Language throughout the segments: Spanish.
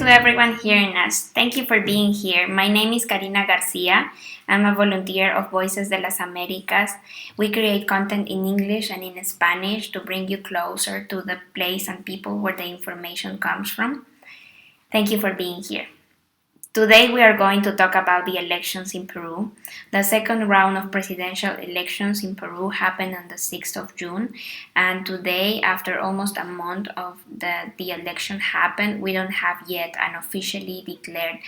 everyone hearing us. Thank you for being here. My name is Karina Garcia. I'm a volunteer of Voices de las Americas. We create content in English and in Spanish to bring you closer to the place and people where the information comes from. Thank you for being here. Today we are going to talk about the elections in Peru. The second round of presidential elections in Peru happened on the 6th of June, and today, after almost a month of the election happened, we don't have yet an officially declared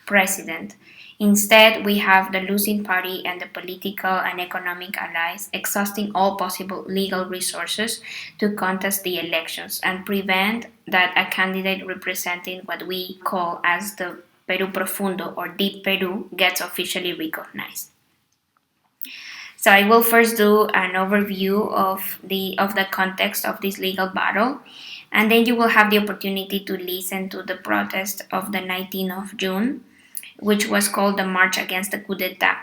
president. Instead, we have the losing party and the political and economic allies exhausting all possible legal resources to contest the elections and prevent that a candidate representing what we call as the Peru Profundo or Deep Peru gets officially recognized. So I will first do an overview of the context of this legal battle, and then you will have the opportunity to listen to the protest of the 19th of June, which was called the March Against the Coup d'etat,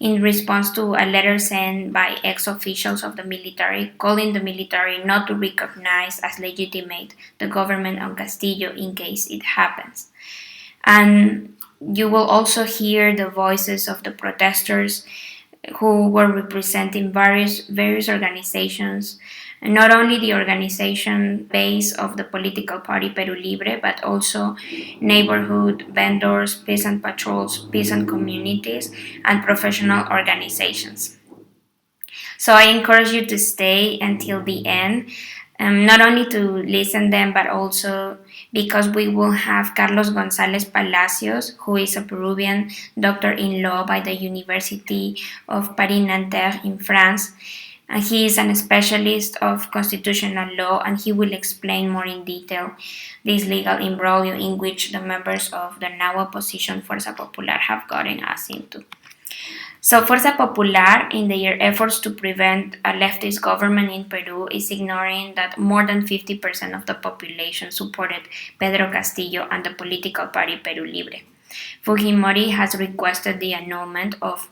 in response to a letter sent by ex-officials of the military calling the military not to recognize as legitimate the government on Castillo in case it happens. And you will also hear the voices of the protesters who were representing various organizations, and not only the organization base of the political party Peru Libre, but also neighborhood vendors, peasant patrols, peasant communities, and professional organizations. So I encourage you to stay until the end, not only to listen them, but also because we will have Carlos González Palacios, who is a Peruvian doctor-in-law by the University of Paris-Nanterre in France. And he is a specialist of constitutional law, and he will explain more in detail this legal imbroglio in which the members of the now opposition Fuerza Popular have gotten us into. So Fuerza Popular, in their efforts to prevent a leftist government in Peru, is ignoring that more than 50% of the population supported Pedro Castillo and the political party Peru Libre. Fujimori has requested the annulment of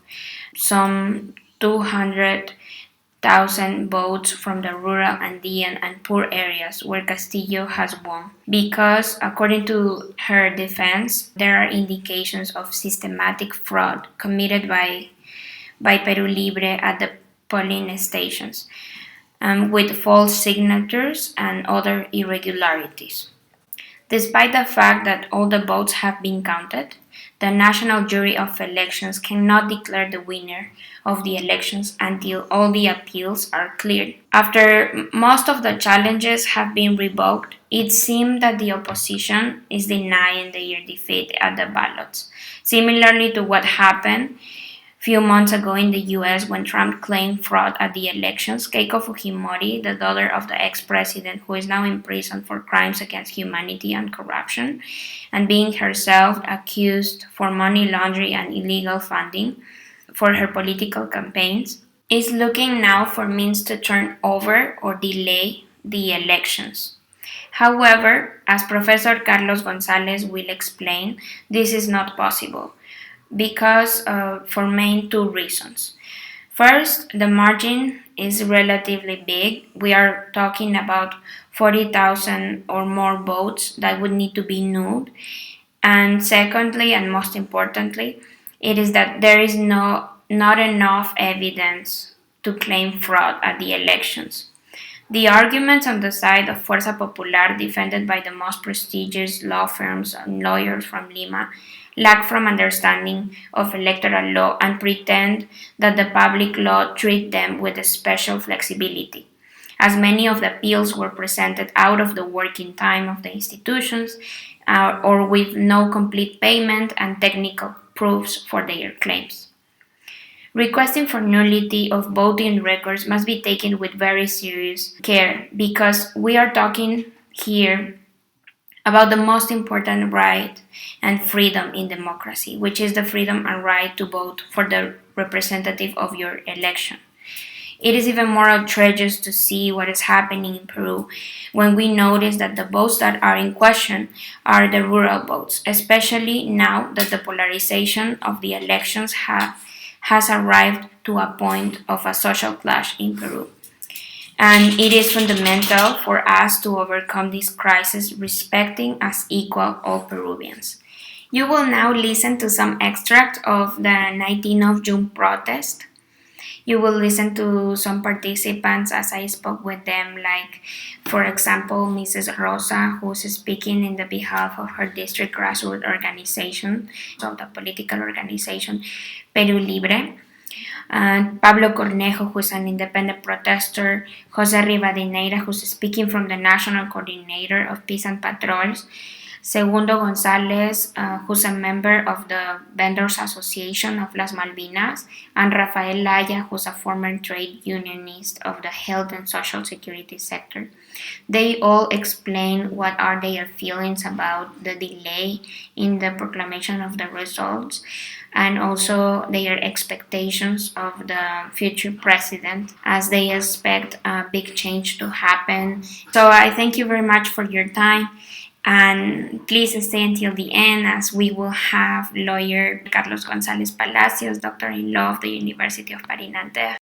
some 200,000 votes from the rural, Andean, and poor areas where Castillo has won, because, according to her defense, there are indications of systematic fraud committed by Peru Libre at the polling stations, with false signatures and other irregularities. Despite the fact that all the votes have been counted, the National Jury of Elections cannot declare the winner of the elections until all the appeals are cleared. After most of the challenges have been revoked, it seemed that the opposition is denying their defeat at the ballots, similarly to what happened few months ago in the US when Trump claimed fraud at the elections. Keiko Fujimori, the daughter of the ex-president who is now in prison for crimes against humanity and corruption, and being herself accused for money laundering and illegal funding for her political campaigns, is looking now for means to turn over or delay the elections. However, as Professor Carlos González will explain, this is not possible, because for main two reasons. First, the margin is relatively big. We are talking about 40,000 or more votes that would need to be nulled. And secondly, and most importantly, it is that there is not enough evidence to claim fraud at the elections. The arguments on the side of Fuerza Popular, defended by the most prestigious law firms and lawyers from Lima, lack from understanding of electoral law and pretend that the public law treats them with a special flexibility, as many of the appeals were presented out of the working time of the institutions or with no complete payment and technical proofs for their claims. Requesting for nullity of voting records must be taken with very serious care, because we are talking here about the most important right and freedom in democracy, which is the freedom and right to vote for the representative of your election. It is even more outrageous to see what is happening in Peru when we notice that the votes that are in question are the rural votes, especially now that the polarization of the elections has arrived to a point of a social clash in Peru. And it is fundamental for us to overcome this crisis respecting as equal all Peruvians. You will now listen to some extract of the 19th of June protest. You will listen to some participants as I spoke with them, like, for example, Mrs. Rosa, who's speaking in the behalf of her district grassroots organization, so the political organization Perú Libre. Pablo Cornejo, who's an independent protester, Jose Rivadeneira, who's speaking from the National Coordinator of Peace and Patrols, Segundo González, who's a member of the Vendors Association of Las Malvinas, and Rafael Laya, who's a former trade unionist of the health and social security sector. They all explain what are their feelings about the delay in the proclamation of the results, and also their expectations of the future president, as they expect a big change to happen. So I thank you very much for your time. And please stay until the end, as we will have lawyer Carlos González Palacios, doctor in law of the University of Paris-Nanterre.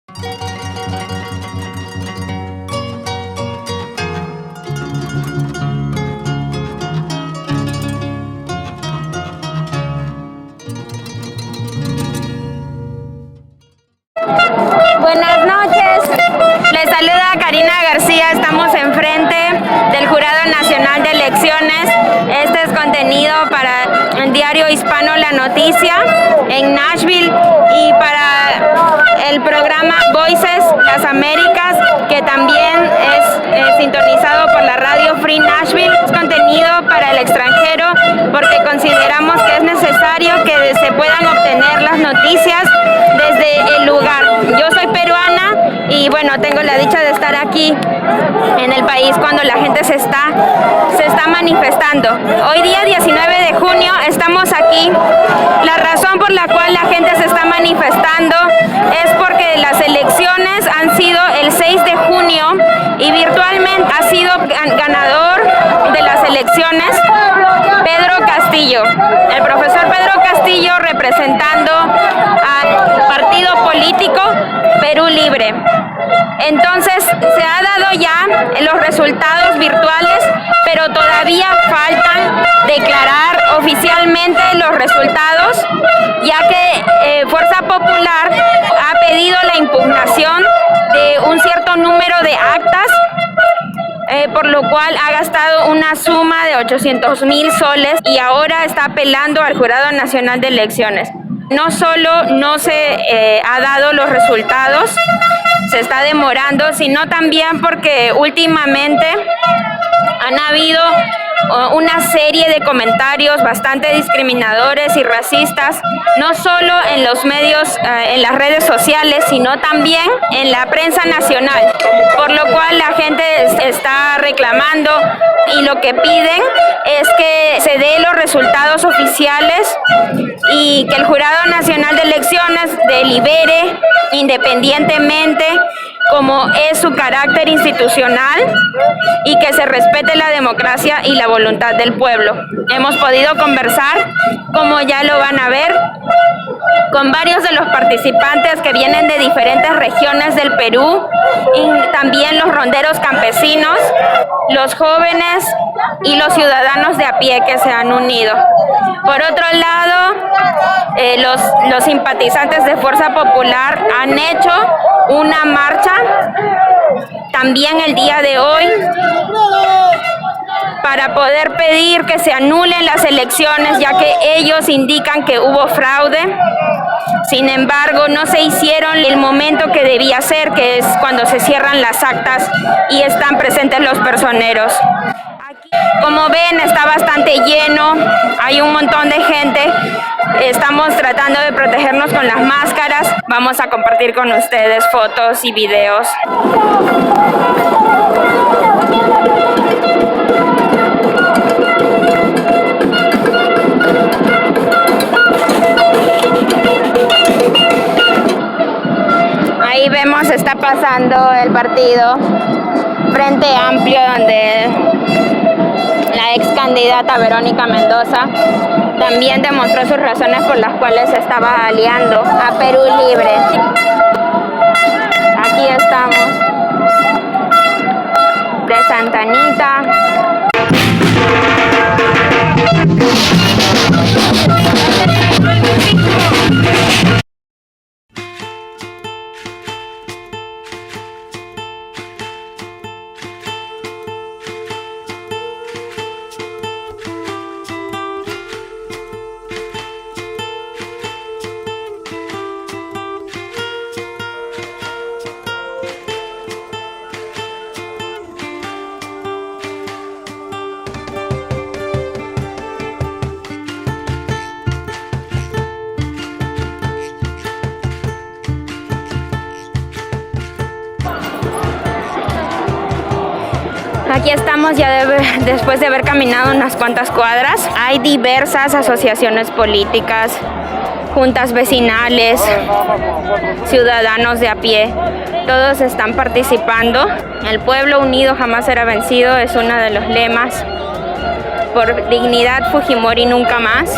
Buenas noches, les saluda Karina García, estamos enfrente del Jurado Nacional de Elecciones. Este es contenido para el diario hispano La Noticia en Nashville y para el programa Voices Las Américas, que también es sintonizado por la radio Free Nashville. Es contenido para el extranjero porque consideramos que es necesario que se puedan obtener las noticias desde el lugar. Yo soy peruana y bueno, tengo la dicha de estar aquí en el país cuando la gente se está manifestando. Hoy día 19 de junio estamos aquí. La razón por la cual la gente se está manifestando es porque las elecciones han sido el 6 de junio y virtualmente ha sido ganador de las elecciones Pedro Castillo, el profesor Pedro Castillo, representando al partido político Perú Libre. Entonces se ha dado ya los resultados virtuales, pero todavía faltan declarar oficialmente los resultados, ya que Fuerza Popular ha pedido la impugnación de un cierto número de actas, por lo cual ha gastado una suma de 800,000 soles y ahora está apelando al Jurado Nacional de Elecciones. No solo no se ha dado los resultados, se está demorando, sino también porque últimamente han habido una serie de comentarios bastante discriminadores y racistas, no solo en los medios, en las redes sociales, sino también en la prensa nacional, por lo cual la gente está reclamando y lo que piden es que se den los resultados oficiales y que el Jurado Nacional de Elecciones delibere independientemente, como es su carácter institucional, y que se respete la democracia y la voluntad del pueblo. Hemos podido conversar, como ya lo van a ver, con varios de los participantes que vienen de diferentes regiones del Perú, y también los ronderos campesinos, los jóvenes y los ciudadanos de a pie que se han unido. Por otro lado, los simpatizantes de Fuerza Popular han hecho una marcha también el día de hoy para poder pedir que se anulen las elecciones, ya que ellos indican que hubo fraude. Sin embargo, no se hicieron el momento que debía ser, que es cuando se cierran las actas y están presentes los personeros. Aquí, como ven, está bastante lleno, hay un montón de gente. Estamos tratando de protegernos con las máscaras. Vamos a compartir con ustedes fotos y videos. Ahí vemos, está pasando el partido Frente Amplio, donde la ex candidata Verónica Mendoza también demostró sus razones por las cuales se estaba aliando a Perú Libre. Aquí estamos. de Santa Anita. Aquí estamos ya después de haber caminado unas cuantas cuadras. Hay diversas asociaciones políticas, juntas vecinales, ciudadanos de a pie. Todos están participando. El pueblo unido jamás será vencido es uno de los lemas. Por dignidad, Fujimori nunca más.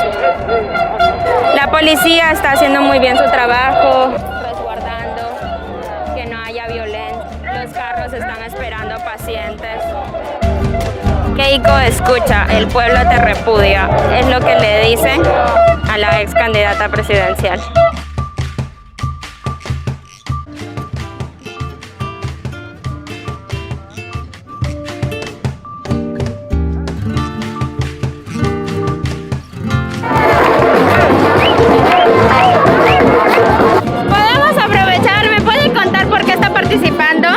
La policía está haciendo muy bien su trabajo, resguardando que no haya violencia. Los carros están esperando pacientes. Keiko, escucha, el pueblo te repudia. Es lo que le dicen a la ex candidata presidencial. ¿Podemos aprovechar? ¿Me puede contar por qué está participando?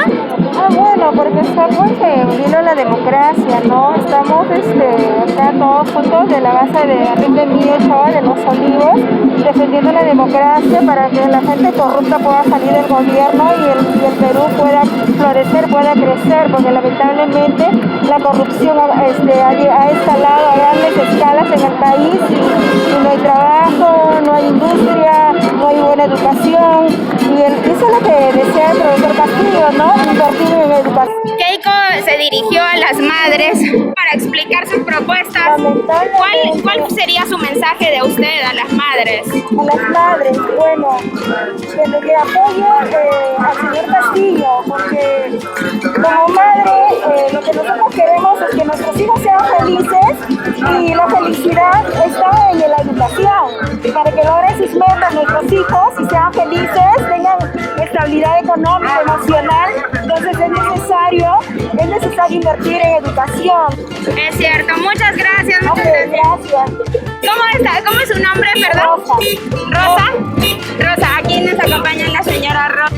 Bueno, porque estamos en vino la democracia, ¿no? Estamos acá todos juntos de la base de Enrique Mío Ochoa de Los Olivos, defendiendo la democracia para que la gente corrupta pueda salir del gobierno y el Perú pueda florecer, pueda crecer, porque lamentablemente la corrupción ha escalado a grandes escalas en el país y no hay trabajo, no hay industria, no hay buena educación y eso es lo que desea el profesor Castillo, ¿no? Invertir en educación. Keiko se dirigió a las madres para explicar sus propuestas. ¿Cuál sería su mensaje de usted a las madres? A las madres, bueno, que le apoye al señor Castillo, porque como madre lo que nosotros queremos es que nuestros hijos sean felices y la felicidad está en la educación, para que logren sus metas nuestros hijos y sean felices, tengan estabilidad económica, emocional. Entonces es necesario invertir en educación. Es cierto, muchas gracias. Gracias. ¿Cómo es su nombre, perdón? Rosa. Rosa, aquí nos acompaña la señora Rosa.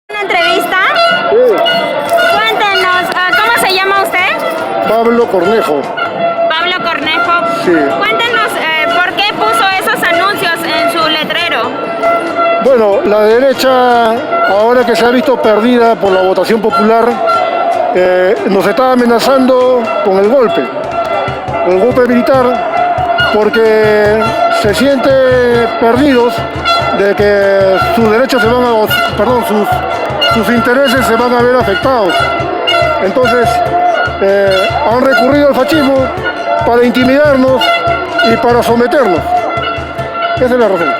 ¿Una entrevista? Sí, Cuéntenos, ¿cómo se llama usted? Pablo Cornejo. Pablo Cornejo. Sí. Cuéntenos por qué puso esos anuncios en su letrero. Bueno, la derecha, ahora que se ha visto perdida por la votación popular, nos está amenazando con el golpe militar, porque se siente perdidos de que sus derechos sus intereses se van a ver afectados. Entonces, han recurrido al fascismo para intimidarnos y para someternos. Esa es la razón.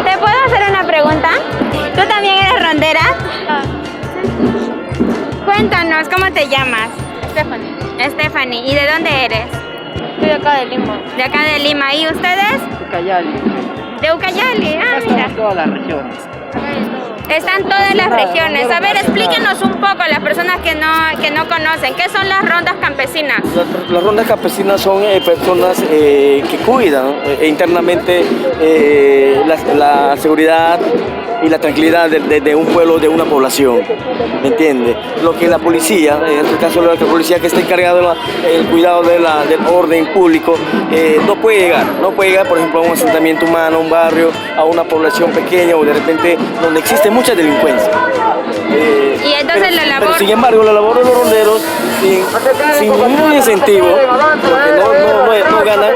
¿Te puedo hacer una pregunta? ¿Tú también eres rondera? Cuéntanos, ¿cómo te llamas? Stephanie. ¿Y de dónde eres? Soy de acá de Lima. De acá de Lima. ¿Y ustedes? Ucayali. De Ucayali. Ah, mira. Están todas las regiones. Están todas las regiones. A ver, explíquenos un poco a las personas que no conocen. ¿Qué son las rondas campesinas? Las rondas campesinas son personas que cuidan internamente la seguridad y la tranquilidad de un pueblo, de una población, ¿me entiende? Lo que la policía, en este caso la policía que está encargada del cuidado del orden público, no puede llegar, por ejemplo, a un asentamiento humano, a un barrio, a una población pequeña o de repente donde existe mucha delincuencia. Y entonces pero, sin embargo, la labor de los ronderos, sin ningún incentivo, porque no ganan,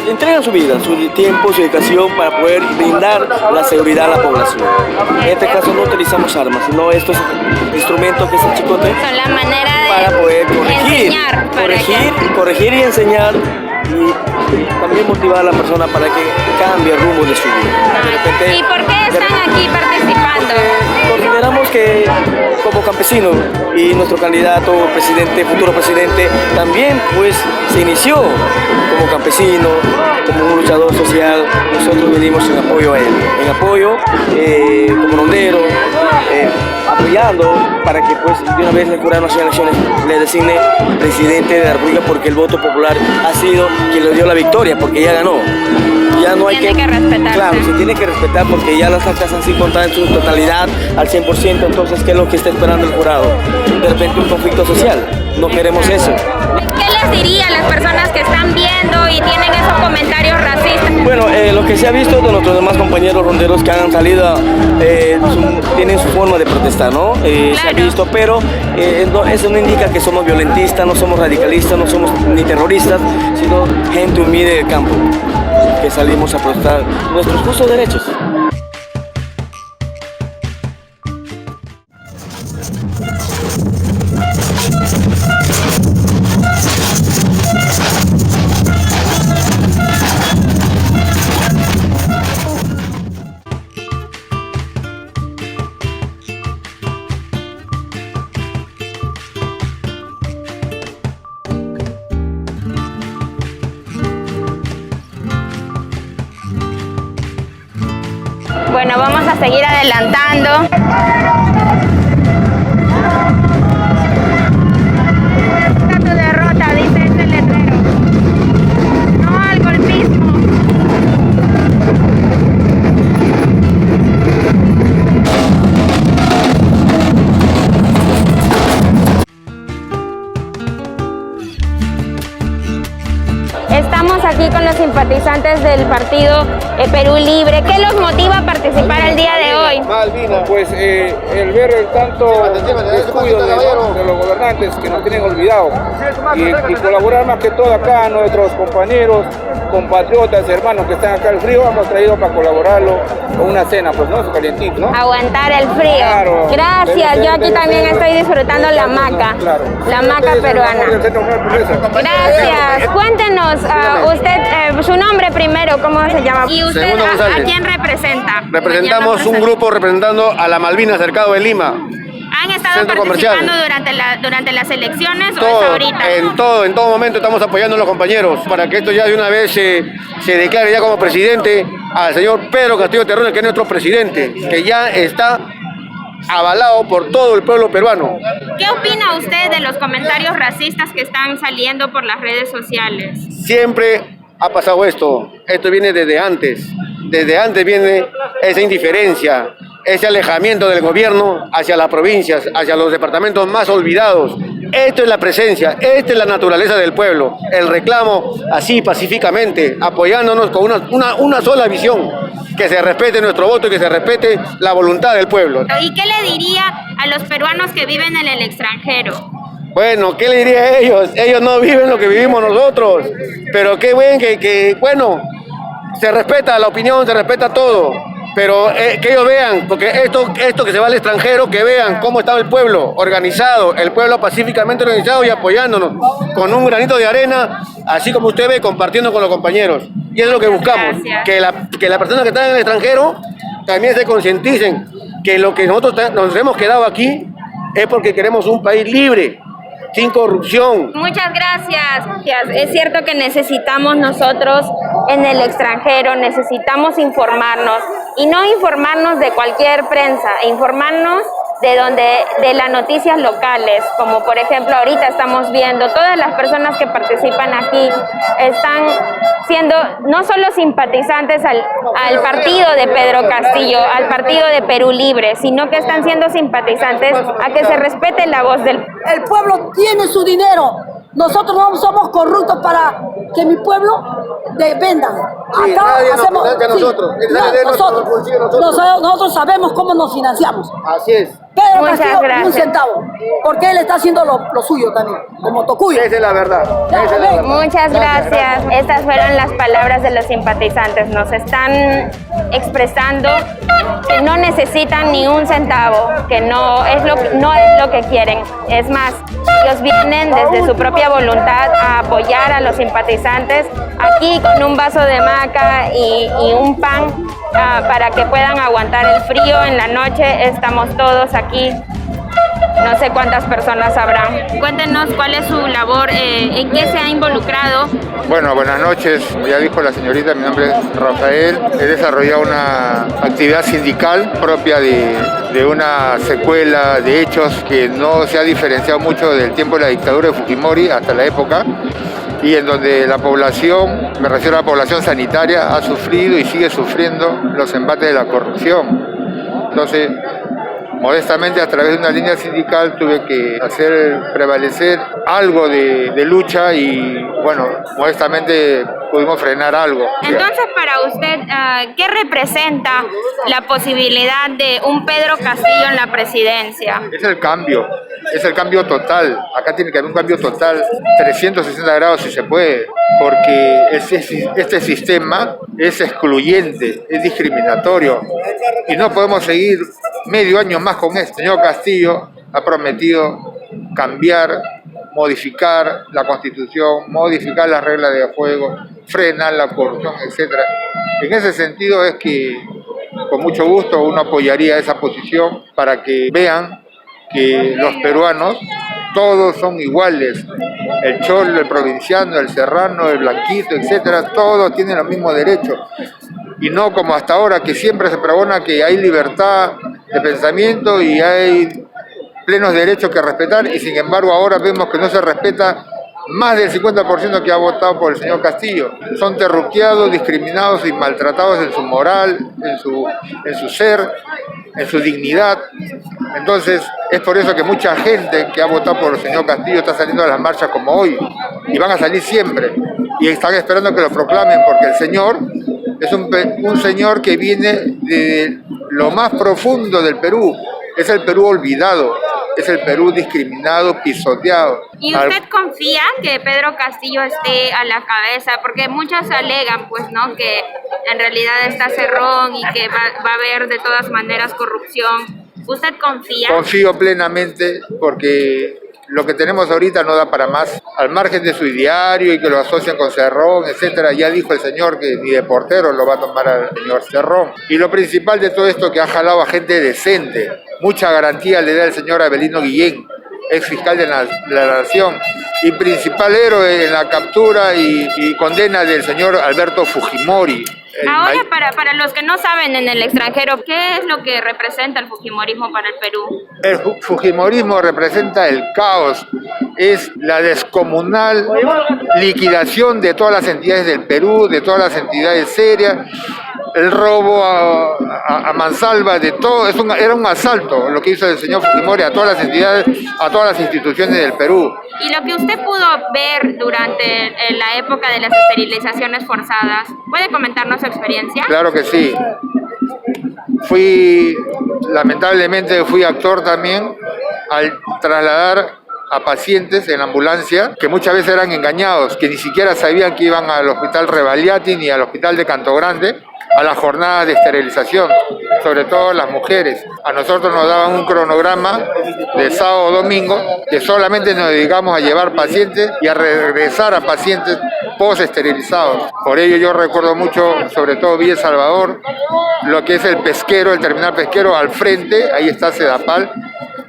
entregan su vida, su tiempo, su dedicación para poder brindar la seguridad a la población. En este caso no utilizamos armas, sino estos instrumentos que es el chicote son la manera de para poder corregir y enseñar y también motivar a la persona para que cambie el rumbo de su vida. De repente, ¿Y por qué están aquí participando? Consideramos que como campesino y nuestro candidato presidente, futuro presidente, también pues se inició como campesino, como un luchador social. Nosotros venimos en apoyo a él, en apoyo como rondero, apoyando para que pues de una vez el Jurado Nacional de Elecciones le designe presidente de la República, porque el voto popular ha sido quien le dio la victoria, porque ya ganó. Ya no hay Tiene que respetarse. Claro, se tiene que respetar porque ya las actas han sido contadas en su totalidad al 100%, entonces ¿qué es lo que está esperando el jurado? De repente un conflicto social, no queremos eso. ¿Qué les diría a las personas que están viendo y tienen esos comentarios racistas? Bueno, lo que se ha visto de nuestros demás compañeros ronderos que han salido, tienen su forma de protestar, ¿no? Se ha visto, pero eso no indica que somos violentistas, no somos radicalistas, no somos ni terroristas, sino gente humilde del campo, que salimos a protestar nuestros justos derechos. Bueno, vamos a seguir adelantando. Tu derrota, dice este letrero. No al golpismo. Estamos aquí con los simpatizantes del partido Perú Libre. ¿Qué los motiva a participar el día de hoy? Malvina, pues el ver el tanto descuido de los gobernantes que nos tienen olvidados y colaborar más que todo acá, nuestros compañeros, compatriotas, hermanos que están acá al frío, hemos traído para colaborarlo con una cena, pues no, es calientito, ¿no? Aguantar el frío. Claro. Gracias, yo aquí también estoy disfrutando la maca, la maca peruana. Gracias. Cuéntenos, usted, su nombre primero, ¿cómo se llama? ¿Y usted a quién representa? Representamos un grupo representando a la Malvina Cercado de Lima. ¿Han estado participando durante las elecciones todo, o es ahorita? En todo momento estamos apoyando a los compañeros para que esto ya de una vez se declare ya como presidente al señor Pedro Castillo Terrones, que es nuestro presidente, que ya está avalado por todo el pueblo peruano. ¿Qué opina usted de los comentarios racistas que están saliendo por las redes sociales? Siempre ha pasado esto viene desde antes viene esa indiferencia, ese alejamiento del gobierno hacia las provincias, hacia los departamentos más olvidados. Esto es la presencia, esta es la naturaleza del pueblo, el reclamo así pacíficamente, apoyándonos con una sola visión, que se respete nuestro voto y que se respete la voluntad del pueblo. ¿Y qué le diría a los peruanos que viven en el extranjero? Bueno, ¿qué le diría a ellos? Ellos no viven lo que vivimos nosotros, pero qué bueno que bueno, se respeta la opinión, se respeta todo, pero que ellos vean, porque esto que se va al extranjero, que vean cómo está el pueblo organizado, el pueblo pacíficamente organizado y apoyándonos con un granito de arena, así como usted ve, compartiendo con los compañeros. Y eso es lo que buscamos, que las personas que están en el extranjero también se concienticen que lo que nosotros nos hemos quedado aquí es porque queremos un país libre, sin corrupción. Muchas gracias. Es cierto que necesitamos nosotros en el extranjero, necesitamos informarnos y no informarnos de cualquier prensa, informarnos de las noticias locales, como por ejemplo ahorita estamos viendo, todas las personas que participan aquí están siendo no solo simpatizantes al partido de Pedro Castillo, al partido de Perú Libre, sino que están siendo simpatizantes a que se respete la voz del pueblo. El pueblo tiene su dinero. Nosotros no somos corruptos para que mi pueblo venda. Acá hacemos. Nosotros sabemos cómo nos financiamos. Así es. Pedro Castillo, ni un centavo. Porque él está haciendo lo suyo también, como Tocuyo. Esa es la verdad. Muchas gracias. Estas fueron las palabras de los simpatizantes. Nos están expresando que no necesitan ni un centavo, que no es lo que quieren. Es más, ellos vienen desde su propia voluntad a apoyar a los simpatizantes aquí con un vaso de maca y un pan para que puedan aguantar el frío en la noche. Estamos todos aquí. No sé cuántas personas habrán. Cuéntenos cuál es su labor, en qué se ha involucrado. Bueno, buenas noches. Como ya dijo la señorita, mi nombre es Rafael. He desarrollado una actividad sindical propia de una secuela de hechos que no se ha diferenciado mucho del tiempo de la dictadura de Fujimori hasta la época, y en donde la población, me refiero a la población sanitaria, ha sufrido y sigue sufriendo los embates de la corrupción. Entonces, modestamente, a través de una línea sindical tuve que hacer prevalecer algo de lucha y, bueno, modestamente pudimos frenar algo. Entonces, para usted, ¿qué representa la posibilidad de un Pedro Castillo en la presidencia? Es el cambio total. Acá tiene que haber un cambio total, 360 grados si se puede, porque este sistema es excluyente, es discriminatorio y no podemos seguir medio año más con esto. El señor Castillo ha prometido cambiar, modificar la Constitución, modificar las reglas de juego, frenar la corrupción, etc. En ese sentido es que con mucho gusto uno apoyaría esa posición para que vean que los peruanos todos son iguales. El cholo, el provinciano, el serrano, el blanquito, etc. Todos tienen los mismos derechos. Y no como hasta ahora, que siempre se pregona que hay libertad de pensamiento y hay plenos derechos que respetar, y sin embargo ahora vemos que no se respeta más del 50% que ha votado por el señor Castillo. Son terruqueados, discriminados y maltratados en su moral, en su ser, en su dignidad. Entonces es por eso que mucha gente que ha votado por el señor Castillo está saliendo a las marchas como hoy, y van a salir siempre, y están esperando que lo proclamen, porque el señor es un señor que viene de lo más profundo del Perú. Es el Perú olvidado, es el Perú discriminado, pisoteado. ¿Y usted confía que Pedro Castillo esté a la cabeza? Porque muchos alegan, pues, ¿no?, que en realidad está cerrón y que va a haber de todas maneras corrupción. ¿Usted confía? Confío plenamente, porque lo que tenemos ahorita no da para más. Al margen de su ideario y que lo asocian con Cerrón, etcétera, ya dijo el señor que ni de portero lo va a tomar al señor Cerrón. Y lo principal de todo esto, que ha jalado a gente decente. Mucha garantía le da el señor Abelino Guillén, ex fiscal de la Nación, y principal héroe en la captura y condena del señor Alberto Fujimori. Ahora, para los que no saben en el extranjero, ¿qué es lo que representa el fujimorismo para el Perú? El fujimorismo representa el caos, es la descomunal liquidación de todas las entidades del Perú, de todas las entidades serias, el robo a mansalva de todo. Era un asalto lo que hizo el señor Fujimori a todas las entidades, a todas las instituciones del Perú. Y lo que usted pudo ver durante la época de las esterilizaciones forzadas, ¿puede comentarnos su experiencia? Claro que sí. Lamentablemente fui actor también al trasladar a pacientes en ambulancia que muchas veces eran engañados, que ni siquiera sabían que iban al hospital Revaliati ni al hospital de Canto Grande a las jornadas de esterilización, sobre todo las mujeres. A nosotros nos daban un cronograma de sábado o domingo que solamente nos dedicamos a llevar pacientes y a regresar a pacientes post-esterilizados. Por ello yo recuerdo mucho, sobre todo Villa El Salvador, lo que es el pesquero, el terminal pesquero, al frente, ahí está Sedapal.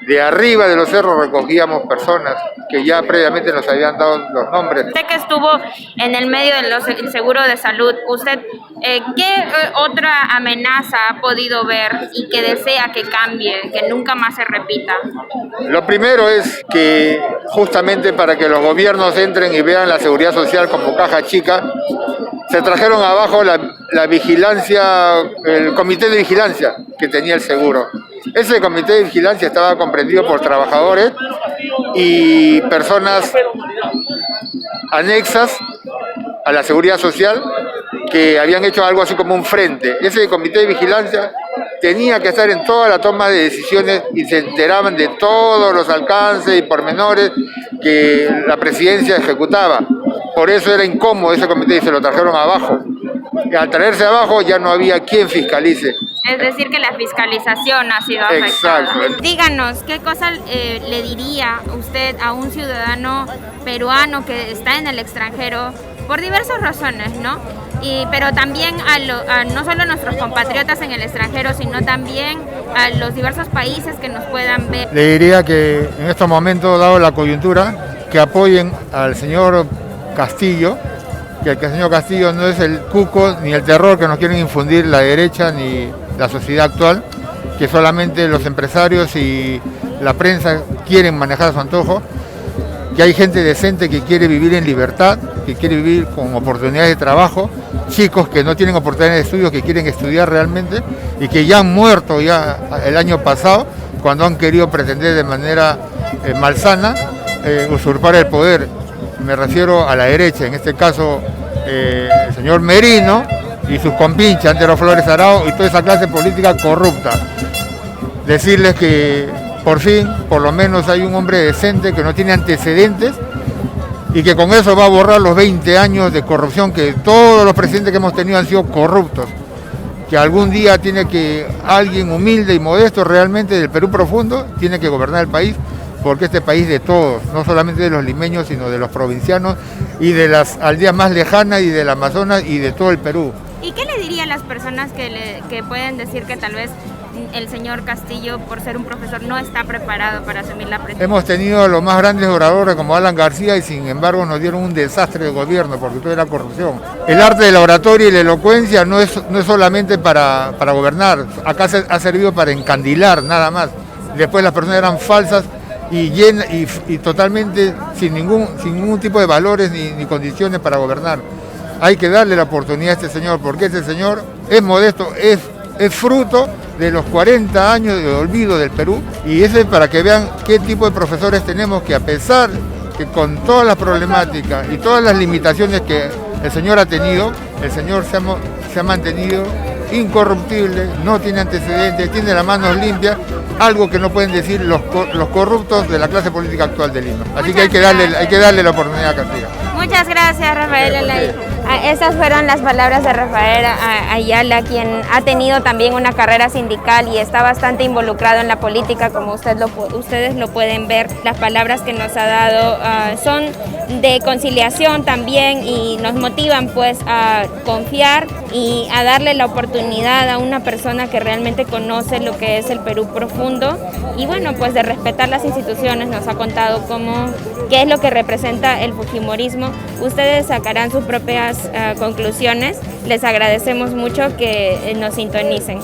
De arriba de los cerros recogíamos personas que ya previamente nos habían dado los nombres. Usted que estuvo en el medio del seguro de salud, ¿usted qué otra amenaza ha podido ver y que desea que cambie, que nunca más se repita? Lo primero es que justamente para que los gobiernos entren y vean la seguridad social como caja chica, se trajeron abajo la vigilancia, el comité de vigilancia que tenía el seguro. Ese comité de vigilancia estaba comprendido por trabajadores y personas anexas a la seguridad social que habían hecho algo así como un frente. Ese comité de vigilancia tenía que estar en toda la toma de decisiones y se enteraban de todos los alcances y pormenores que la presidencia ejecutaba. Por eso era incómodo ese comité y se lo trajeron abajo. al traerse abajo ya no había quien fiscalice. Es decir, que la fiscalización ha sido afectada. Exacto. Díganos, ¿qué cosa le diría usted a un ciudadano peruano que está en el extranjero por diversas razones, ¿no? Pero también no solo a nuestros compatriotas en el extranjero, sino también a los diversos países que nos puedan ver? Le diría que en estos momentos, dado la coyuntura, que apoyen al señor Castillo, que el señor Castillo no es el cuco ni el terror que nos quieren infundir la derecha ni la sociedad actual, que solamente los empresarios y la prensa quieren manejar a su antojo, que hay gente decente que quiere vivir en libertad, que quiere vivir con oportunidades de trabajo, chicos que no tienen oportunidades de estudio, que quieren estudiar realmente y que ya han muerto ya el año pasado cuando han querido pretender de manera malsana usurpar el poder. Me refiero a la derecha, en este caso el señor Merino y sus compinches, Antero Flores Arao y toda esa clase política corrupta. Decirles que por fin, por lo menos hay un hombre decente que no tiene antecedentes y que con eso va a borrar los 20 años de corrupción, que todos los presidentes que hemos tenido han sido corruptos. Que algún día tiene que alguien humilde y modesto realmente del Perú profundo, tiene que gobernar el país, porque este país de todos, no solamente de los limeños, sino de los provincianos y de las aldeas más lejanas y del Amazonas y de todo el Perú. ¿Y qué le diría a las personas que pueden decir que tal vez el señor Castillo, por ser un profesor, no está preparado para asumir la presidencia? Hemos tenido a los más grandes oradores como Alan García y sin embargo nos dieron un desastre de gobierno porque todo era corrupción. El arte de la oratoria y la elocuencia no es solamente para gobernar, acá ha servido para encandilar nada más. Después las personas eran falsas y totalmente sin ningún tipo de valores ni condiciones para gobernar. Hay que darle la oportunidad a este señor porque este señor es modesto, es fruto de los 40 años de olvido del Perú y ese es para que vean qué tipo de profesores tenemos que a pesar que con todas las problemáticas y todas las limitaciones que el señor ha tenido, el señor se ha mantenido incorruptible, no tiene antecedentes, tiene las manos limpias, algo que no pueden decir los corruptos de la clase política actual de Lima. Así que hay que darle la oportunidad a Castillo. Muchas gracias, Rafael Alay. Esas fueron las palabras de Rafael Ayala, quien ha tenido también una carrera sindical y está bastante involucrado en la política, como ustedes lo pueden ver. Las palabras que nos ha dado son de conciliación también y nos motivan pues a confiar y a darle la oportunidad a una persona que realmente conoce lo que es el Perú profundo y bueno, pues de respetar las instituciones. Nos ha contado qué es lo que representa el fujimorismo. Ustedes sacarán sus propias conclusiones. Les agradecemos mucho que nos sintonicen.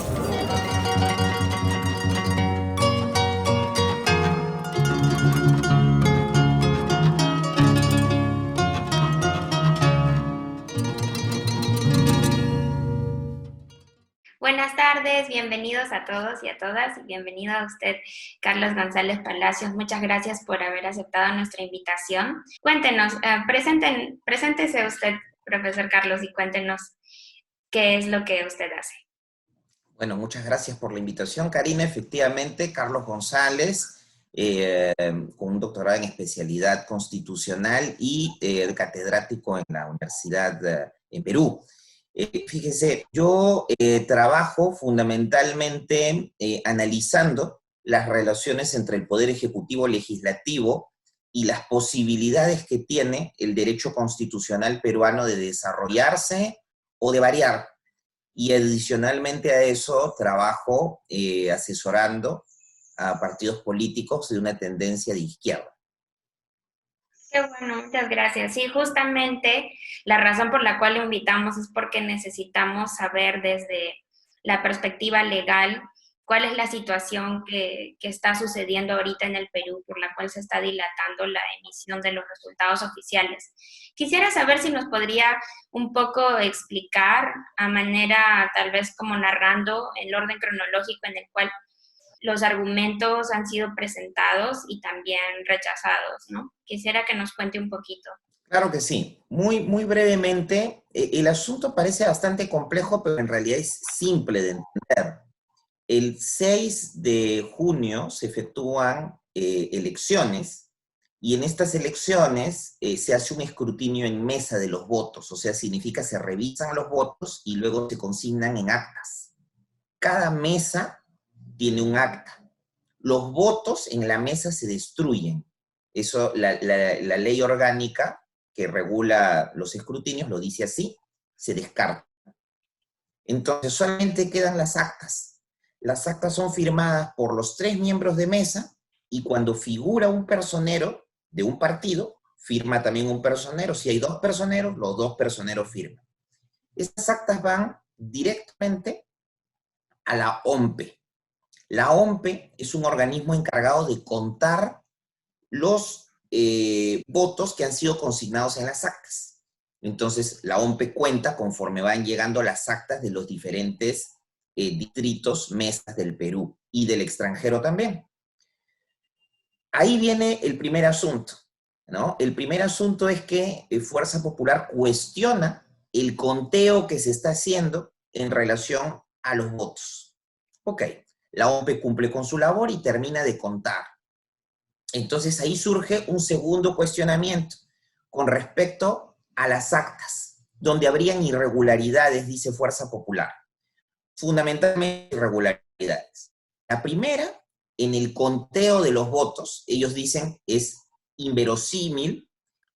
Buenas tardes, bienvenidos a todos y a todas, y bienvenido a usted, Carlos González Palacios. Muchas gracias por haber aceptado nuestra invitación. Cuéntenos, preséntese usted, profesor Carlos, y cuéntenos qué es lo que usted hace. Bueno, muchas gracias por la invitación, Karina. Efectivamente, Carlos González, con un doctorado en especialidad constitucional y catedrático en la Universidad en Perú. Fíjese, yo trabajo fundamentalmente analizando las relaciones entre el Poder Ejecutivo Legislativo y las posibilidades que tiene el derecho constitucional peruano de desarrollarse o de variar. Y adicionalmente a eso trabajo asesorando a partidos políticos de una tendencia de izquierda. Qué bueno, muchas gracias. Sí, justamente la razón por la cual lo invitamos es porque necesitamos saber desde la perspectiva legal cuál es la situación que está sucediendo ahorita en el Perú, por la cual se está dilatando la emisión de los resultados oficiales. Quisiera saber si nos podría un poco explicar a manera tal vez como narrando el orden cronológico en el cual los argumentos han sido presentados y también rechazados, ¿no? Quisiera que nos cuente un poquito. Claro que sí. Muy brevemente, el asunto parece bastante complejo, pero en realidad es simple de entender. El 6 de junio se efectúan elecciones Y en estas elecciones se hace un escrutinio en mesa de los votos, o sea, significa se revisan los votos y luego se consignan en actas. Cada mesa tiene un acta. Los votos en la mesa se destruyen. Eso, la ley orgánica que regula los escrutinios lo dice así, se descarta. Entonces solamente quedan las actas. Las actas son firmadas por los 3 miembros de mesa y cuando figura un personero de un partido, firma también un personero. Si hay 2 personeros, los 2 personeros firman. Estas actas van directamente a la OMPE. La OMPE es un organismo encargado de contar los votos que han sido consignados en las actas. Entonces, la OMPE cuenta conforme van llegando las actas de los diferentes distritos, mesas del Perú y del extranjero también. Ahí viene el primer asunto, ¿no? El primer asunto es que Fuerza Popular cuestiona el conteo que se está haciendo en relación a los votos. Ok, la OMPE cumple con su labor y termina de contar. Entonces ahí surge un segundo cuestionamiento con respecto a las actas, donde habrían irregularidades, dice Fuerza Popular. Fundamentalmente irregularidades. La primera, en el conteo de los votos, ellos dicen es inverosímil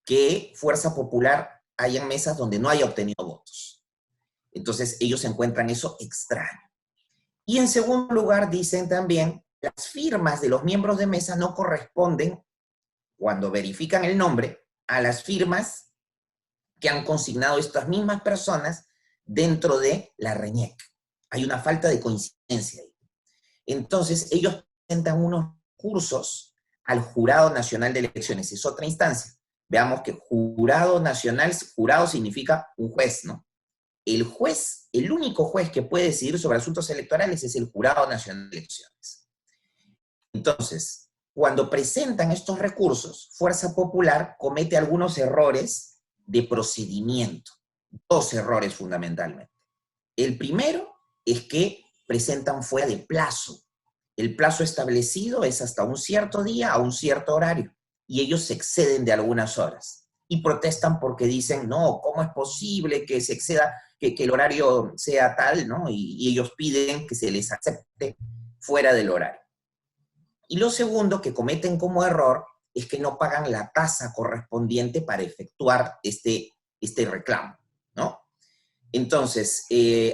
que Fuerza Popular haya mesas donde no haya obtenido votos. Entonces ellos encuentran eso extraño. Y en segundo lugar dicen también las firmas de los miembros de mesa no corresponden, cuando verifican el nombre, a las firmas que han consignado estas mismas personas dentro de la RENIEC. Hay una falta de coincidencia ahí. Entonces, ellos presentan unos cursos al Jurado Nacional de Elecciones. Es otra instancia. Veamos que Jurado Nacional, jurado significa un juez, ¿no? El juez, el único juez que puede decidir sobre asuntos electorales es el Jurado Nacional de Elecciones. Entonces, cuando presentan estos recursos, Fuerza Popular comete algunos errores de procedimiento. 2 errores fundamentalmente. El primero es que presentan fuera de plazo. El plazo establecido es hasta un cierto día a un cierto horario, y ellos se exceden de algunas horas. Y protestan porque dicen, no, ¿cómo es posible que se exceda, que el horario sea tal, ¿no? Y ellos piden que se les acepte fuera del horario. Y lo segundo que cometen como error es que no pagan la tasa correspondiente para efectuar este reclamo, ¿no? Entonces,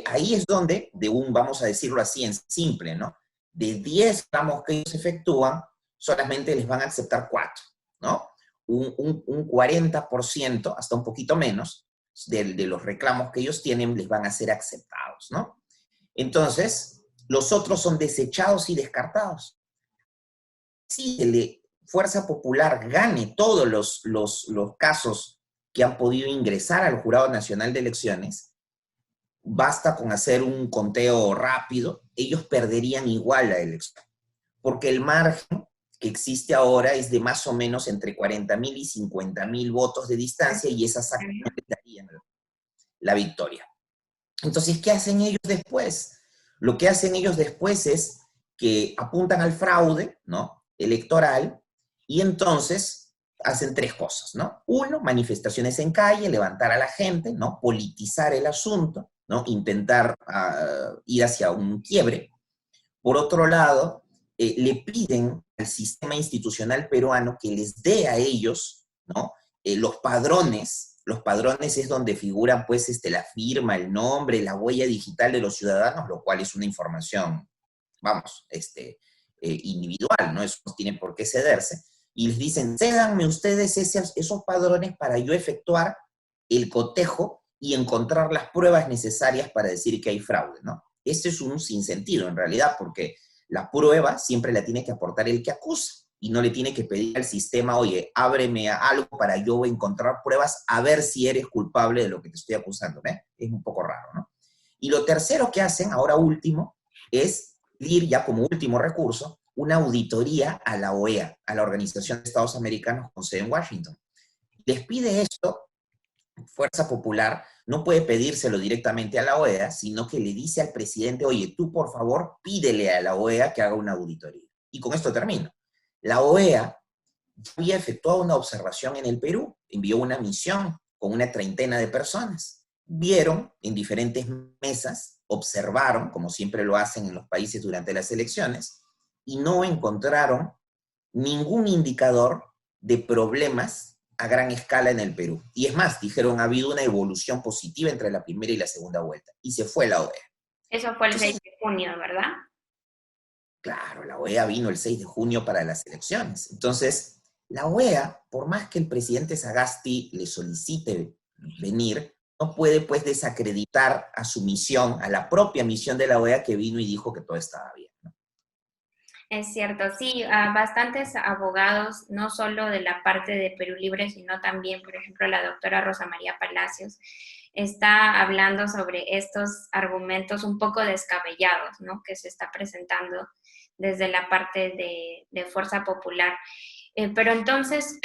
ahí es donde, vamos a decirlo así en simple, ¿no? De 10 reclamos que ellos efectúan, solamente les van a aceptar 4, ¿no? Un 40%, hasta un poquito menos, de los reclamos que ellos tienen les van a ser aceptados, ¿no? Entonces, los otros son desechados y descartados. Si Fuerza Popular gane todos los casos que han podido ingresar al Jurado Nacional de Elecciones, basta con hacer un conteo rápido, ellos perderían igual la elección. Porque el margen que existe ahora es de más o menos entre 40.000 y 50.000 votos de distancia y esas actas no les darían la victoria. Entonces, ¿qué hacen ellos después? Lo que hacen ellos después es que apuntan al fraude, ¿no?, electoral, y entonces hacen 3 cosas, ¿no? 1, manifestaciones en calle, levantar a la gente, ¿no?, politizar el asunto, ¿no?, intentar ir hacia un quiebre. Por otro lado, le piden al sistema institucional peruano que les dé a ellos, ¿no?, los padrones. Los padrones es donde figuran, pues, la firma, el nombre, la huella digital de los ciudadanos, lo cual es una información, vamos, individual, ¿no? Eso no tiene por qué cederse. Y les dicen, cédanme ustedes esos padrones para yo efectuar el cotejo y encontrar las pruebas necesarias para decir que hay fraude, ¿no? Este es un sinsentido, en realidad, porque la prueba siempre la tiene que aportar el que acusa, y no le tiene que pedir al sistema, oye, ábreme algo para yo encontrar pruebas a ver si eres culpable de lo que te estoy acusando, ¿eh? Es un poco raro, ¿no? Y lo tercero que hacen, ahora último, es pedir ya como último recurso una auditoría a la OEA, a la Organización de Estados Americanos con sede en Washington. Les pide esto, Fuerza Popular no puede pedírselo directamente a la OEA, sino que le dice al presidente, oye, tú por favor pídele a la OEA que haga una auditoría. Y con esto termino. La OEA había efectuado una observación en el Perú, envió una misión con una treintena de personas. Vieron en diferentes mesas, observaron, como siempre lo hacen en los países durante las elecciones, y no encontraron ningún indicador de problemas a gran escala en el Perú. Y es más, dijeron, ha habido una evolución positiva entre la primera y la segunda vuelta. Y se fue la OEA. Eso fue el 6 de junio, ¿verdad? Claro, la OEA vino el 6 de junio para las elecciones. Entonces, la OEA, por más que el presidente Sagasti le solicite venir, no puede pues desacreditar a su misión, a la propia misión de la OEA que vino y dijo que todo estaba bien, ¿no? Es cierto, sí, bastantes abogados, no solo de la parte de Perú Libre, sino también, por ejemplo, la doctora Rosa María Palacios, está hablando sobre estos argumentos un poco descabellados, ¿no?, que se está presentando desde la parte de Fuerza Popular. Pero entonces,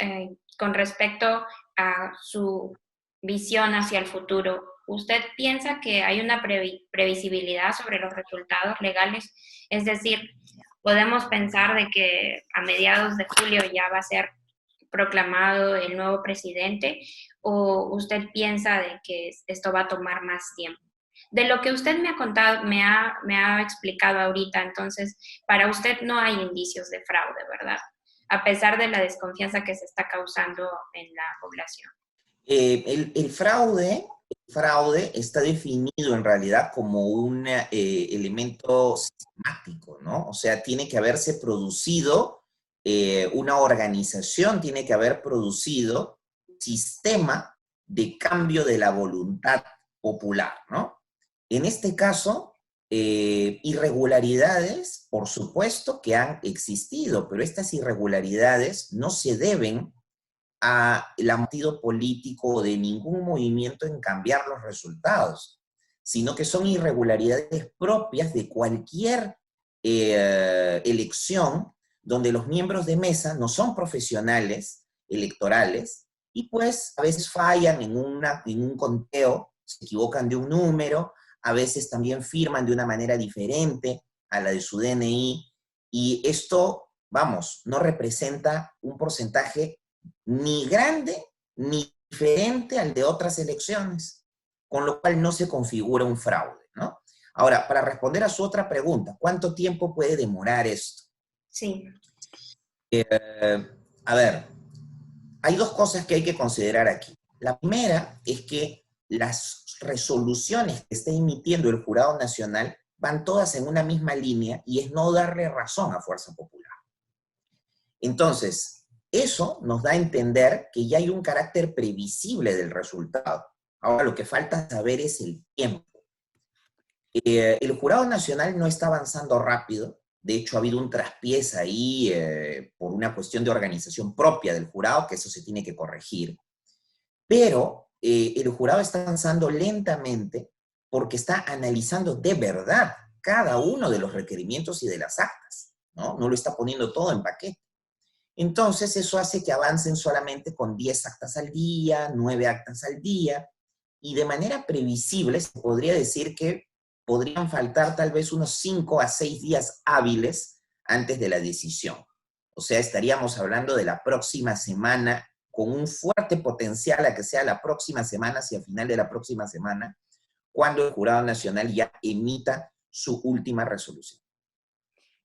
con respecto a su visión hacia el futuro, ¿usted piensa que hay una previsibilidad sobre los resultados legales? Es decir, ¿podemos pensar de que a mediados de julio ya va a ser proclamado el nuevo presidente? ¿O usted piensa de que esto va a tomar más tiempo? De lo que usted me ha contado, me ha explicado ahorita, entonces, para usted no hay indicios de fraude, ¿verdad? A pesar de la desconfianza que se está causando en la población. El fraude está definido en realidad como un elemento sistemático, ¿no? O sea, tiene que haberse producido una organización, tiene que haber producido un sistema de cambio de la voluntad popular, ¿no? En este caso, irregularidades, por supuesto que han existido, pero estas irregularidades no se deben al partido político de ningún movimiento en cambiar los resultados, sino que son irregularidades propias de cualquier elección donde los miembros de mesa no son profesionales electorales y pues a veces fallan en un conteo, se equivocan de un número, a veces también firman de una manera diferente a la de su DNI, y esto, vamos, no representa un porcentaje ni grande ni diferente al de otras elecciones, con lo cual no se configura un fraude, ¿no? Ahora, para responder a su otra pregunta, ¿cuánto tiempo puede demorar esto? Sí. A ver, hay dos cosas que hay que considerar aquí. La primera es que las resoluciones que está emitiendo el Jurado Nacional van todas en una misma línea y es no darle razón a Fuerza Popular. Entonces, eso nos da a entender que ya hay un carácter previsible del resultado. Ahora lo que falta saber es el tiempo. El Jurado Nacional no está avanzando rápido. De hecho, ha habido un traspiés ahí por una cuestión de organización propia del jurado, que eso se tiene que corregir. Pero el jurado está avanzando lentamente porque está analizando de verdad cada uno de los requerimientos y de las actas, ¿no? No lo está poniendo todo en paquete. Entonces, eso hace que avancen solamente con 10 actas al día, 9 actas al día, y de manera previsible se podría decir que podrían faltar tal vez unos 5 a 6 días hábiles antes de la decisión. O sea, estaríamos hablando de la próxima semana, con un fuerte potencial a que sea la próxima semana, hacia el final de la próxima semana, cuando el Jurado Nacional ya emita su última resolución.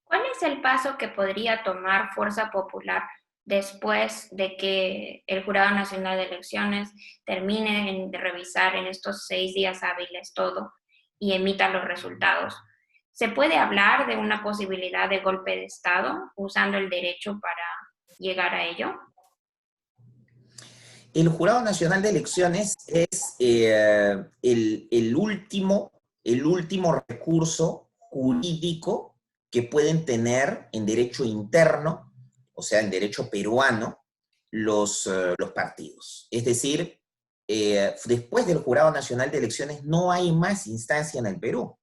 ¿Cuál es el paso que podría tomar Fuerza Popular después de que el Jurado Nacional de Elecciones termine de revisar en estos 6 días hábiles todo y emita los resultados? ¿Se puede hablar de una posibilidad de golpe de Estado usando el derecho para llegar a ello? El Jurado Nacional de Elecciones es el último recurso jurídico que pueden tener en derecho interno, o sea, en derecho peruano, los partidos. Es decir, después del Jurado Nacional de Elecciones no hay más instancia en el Perú.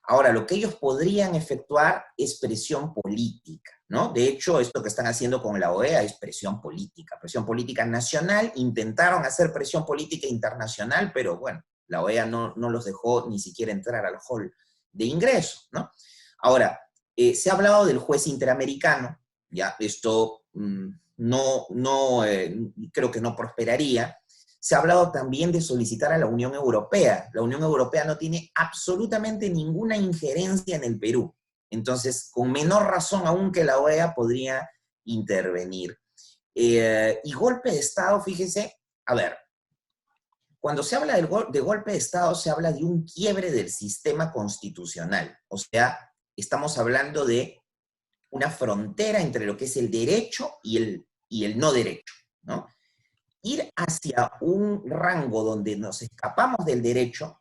Ahora, lo que ellos podrían efectuar es presión política, ¿no? De hecho, esto que están haciendo con la OEA es presión política nacional. Intentaron hacer presión política internacional, pero bueno, la OEA no los dejó ni siquiera entrar al hall de ingreso, ¿no? Ahora, se ha hablado del juez interamericano, ya esto creo que no prosperaría. Se ha hablado también de solicitar a la Unión Europea. La Unión Europea no tiene absolutamente ninguna injerencia en el Perú. Entonces, con menor razón aún que la OEA podría intervenir. Y golpe de Estado, fíjese, a ver, cuando se habla de golpe de Estado, se habla de un quiebre del sistema constitucional. O sea, estamos hablando de una frontera entre lo que es el derecho y el no derecho, ¿no? Ir hacia un rango donde nos escapamos del derecho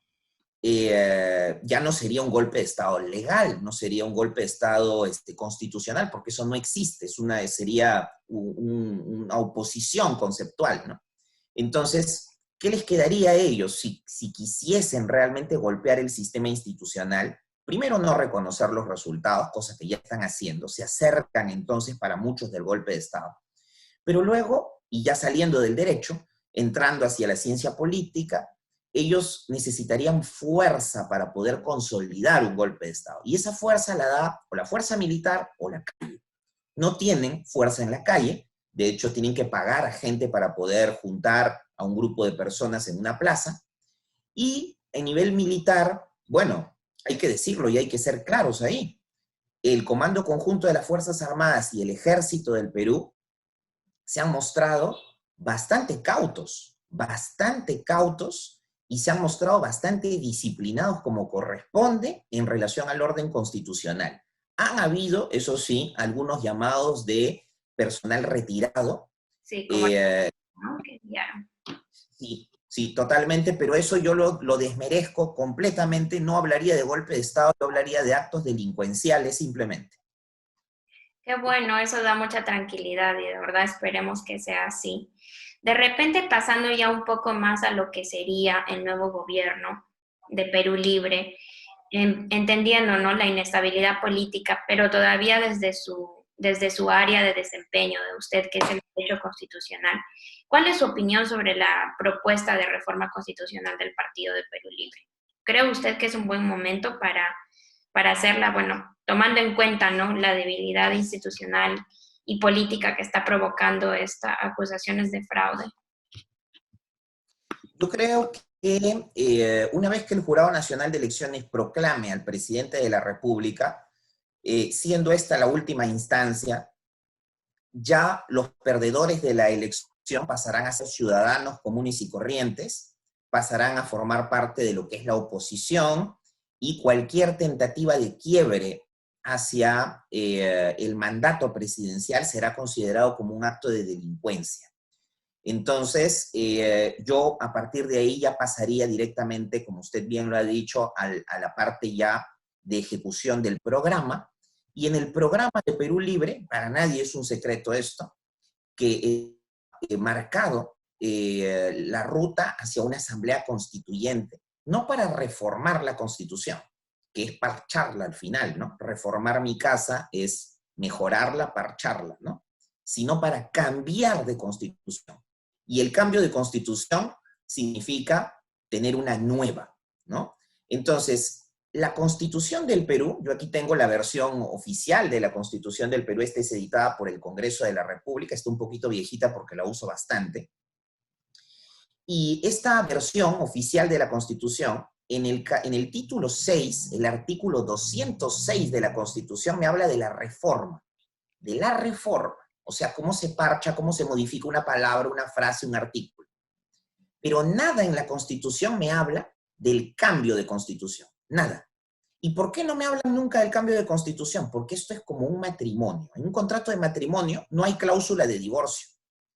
ya no sería un golpe de Estado legal, no sería un golpe de Estado constitucional, porque eso no existe, sería una oposición conceptual, ¿no? Entonces, ¿qué les quedaría a ellos si quisiesen realmente golpear el sistema institucional? Primero, no reconocer los resultados, cosa que ya están haciendo, se acercan entonces para muchos del golpe de Estado. Pero luego, y ya saliendo del derecho, entrando hacia la ciencia política, ellos necesitarían fuerza para poder consolidar un golpe de Estado. Y esa fuerza la da o la fuerza militar o la calle. No tienen fuerza en la calle, de hecho tienen que pagar a gente para poder juntar a un grupo de personas en una plaza. Y en nivel militar, bueno, hay que decirlo y hay que ser claros ahí. El Comando Conjunto de las Fuerzas Armadas y el Ejército del Perú se han mostrado bastante cautos y se han mostrado bastante disciplinados como corresponde en relación al orden constitucional. Han habido, eso sí, algunos llamados de personal retirado. Sí, como ¿no? Que enviaron. Sí, totalmente, pero eso yo lo desmerezco completamente, no hablaría de golpe de Estado, yo hablaría de actos delincuenciales simplemente. Qué bueno, eso da mucha tranquilidad y de verdad esperemos que sea así. De repente, pasando ya un poco más a lo que sería el nuevo gobierno de Perú Libre, entendiendo, ¿no?, la inestabilidad política, pero todavía desde su área de desempeño de usted, que es el derecho constitucional, ¿cuál es su opinión sobre la propuesta de reforma constitucional del Partido de Perú Libre? ¿Cree usted que es un buen momento para hacerla, bueno, tomando en cuenta, ¿no?, la debilidad institucional y política que está provocando estas acusaciones de fraude? Yo creo que una vez que el Jurado Nacional de Elecciones proclame al presidente de la República, siendo esta la última instancia, ya los perdedores de la elección pasarán a ser ciudadanos comunes y corrientes, pasarán a formar parte de lo que es la oposición, y cualquier tentativa de quiebre hacia el mandato presidencial será considerado como un acto de delincuencia. Entonces, yo a partir de ahí ya pasaría directamente, como usted bien lo ha dicho, a la parte ya de ejecución del programa. Y en el programa de Perú Libre, para nadie es un secreto esto, que he marcado la ruta hacia una asamblea constituyente, no para reformar la Constitución, que es parcharla al final, ¿no? Reformar mi casa es mejorarla, parcharla, ¿no? Sino para cambiar de Constitución. Y el cambio de Constitución significa tener una nueva, ¿no? Entonces, la Constitución del Perú, yo aquí tengo la versión oficial de la Constitución del Perú, esta es editada por el Congreso de la República, está un poquito viejita porque la uso bastante. Y esta versión oficial de la Constitución, en el título 6, el artículo 206 de la Constitución me habla de la reforma. De la reforma. O sea, cómo se parcha, cómo se modifica una palabra, una frase, un artículo. Pero nada en la Constitución me habla del cambio de Constitución. Nada. ¿Y por qué no me hablan nunca del cambio de Constitución? Porque esto es como un matrimonio. En un contrato de matrimonio no hay cláusula de divorcio.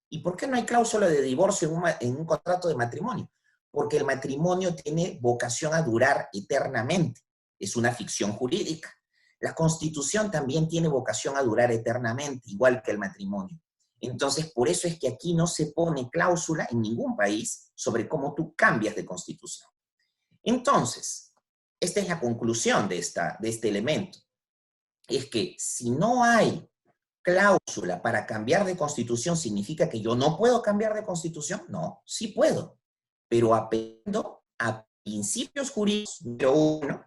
¿Y por qué no hay cláusula de divorcio en un contrato de matrimonio? Porque el matrimonio tiene vocación a durar eternamente. Es una ficción jurídica. La Constitución también tiene vocación a durar eternamente, igual que el matrimonio. Entonces, por eso es que aquí no se pone cláusula en ningún país sobre cómo tú cambias de Constitución. Entonces, esta es la conclusión de este elemento. Es que si no hay cláusula para cambiar de Constitución, ¿significa que yo no puedo cambiar de Constitución? No, sí puedo, pero apelando a principios jurídicos, número uno,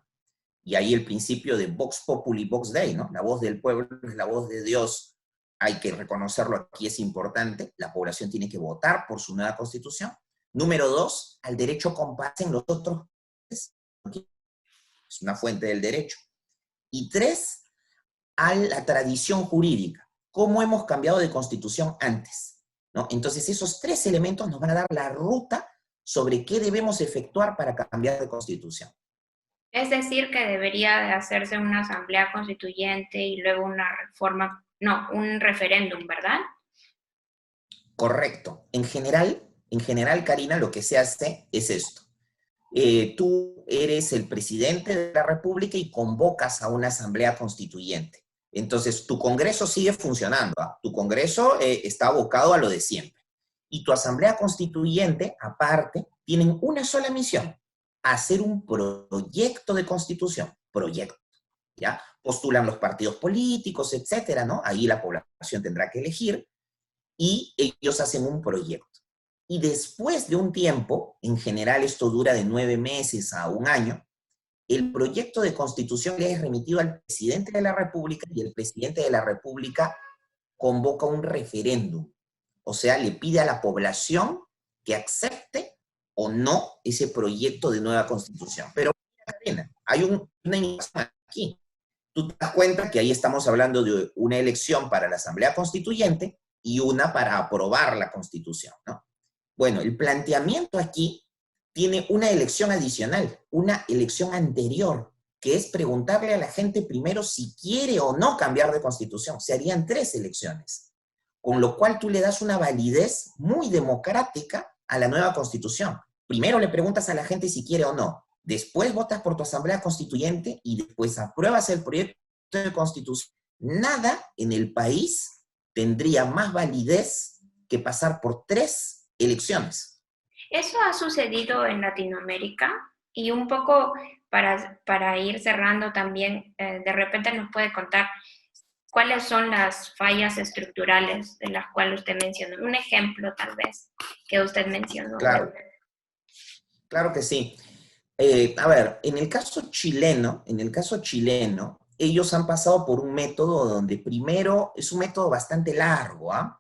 y ahí el principio de Vox Populi, Vox Dei, ¿no? La voz del pueblo es la voz de Dios, hay que reconocerlo aquí, es importante, la población tiene que votar por su nueva constitución. Número 2, al derecho comparten los otros países, es una fuente del derecho. Y 3, a la tradición jurídica, cómo hemos cambiado de constitución antes, ¿no? Entonces esos 3 elementos nos van a dar la ruta sobre qué debemos efectuar para cambiar de constitución. Es decir, que debería de hacerse una asamblea constituyente y luego una reforma, no, un referéndum, ¿verdad? Correcto. En general, Karina, lo que se hace es esto. Tú eres el presidente de la República y convocas a una asamblea constituyente. Entonces, tu Congreso sigue funcionando, ¿ah? Tu Congreso está abocado a lo de siempre. Y tu asamblea constituyente, aparte, tienen una sola misión: hacer un proyecto de constitución. Proyecto, ¿ya? Postulan los partidos políticos, etcétera, ¿no? Ahí la población tendrá que elegir y ellos hacen un proyecto. Y después de un tiempo, en general esto dura de 9 meses a 1 año, el proyecto de constitución le es remitido al presidente de la República y el presidente de la República convoca un referéndum. O sea, le pide a la población que acepte o no ese proyecto de nueva constitución. Pero, Karina, hay una innovación aquí. Tú te das cuenta que ahí estamos hablando de una elección para la Asamblea Constituyente y una para aprobar la Constitución, ¿no? Bueno, el planteamiento aquí tiene una elección adicional, una elección anterior, que es preguntarle a la gente primero si quiere o no cambiar de constitución. Se harían 3 elecciones, con lo cual tú le das una validez muy democrática a la nueva constitución. Primero le preguntas a la gente si quiere o no, después votas por tu asamblea constituyente y después apruebas el proyecto de constitución. Nada en el país tendría más validez que pasar por 3 elecciones. Eso ha sucedido en Latinoamérica y un poco para ir cerrando también, de repente nos puede contar cuáles son las fallas estructurales de las cuales usted mencionó. Un ejemplo tal vez que usted mencionó. Claro que sí. A ver, en el caso chileno, ellos han pasado por un método donde primero es un método bastante largo, ¿ah?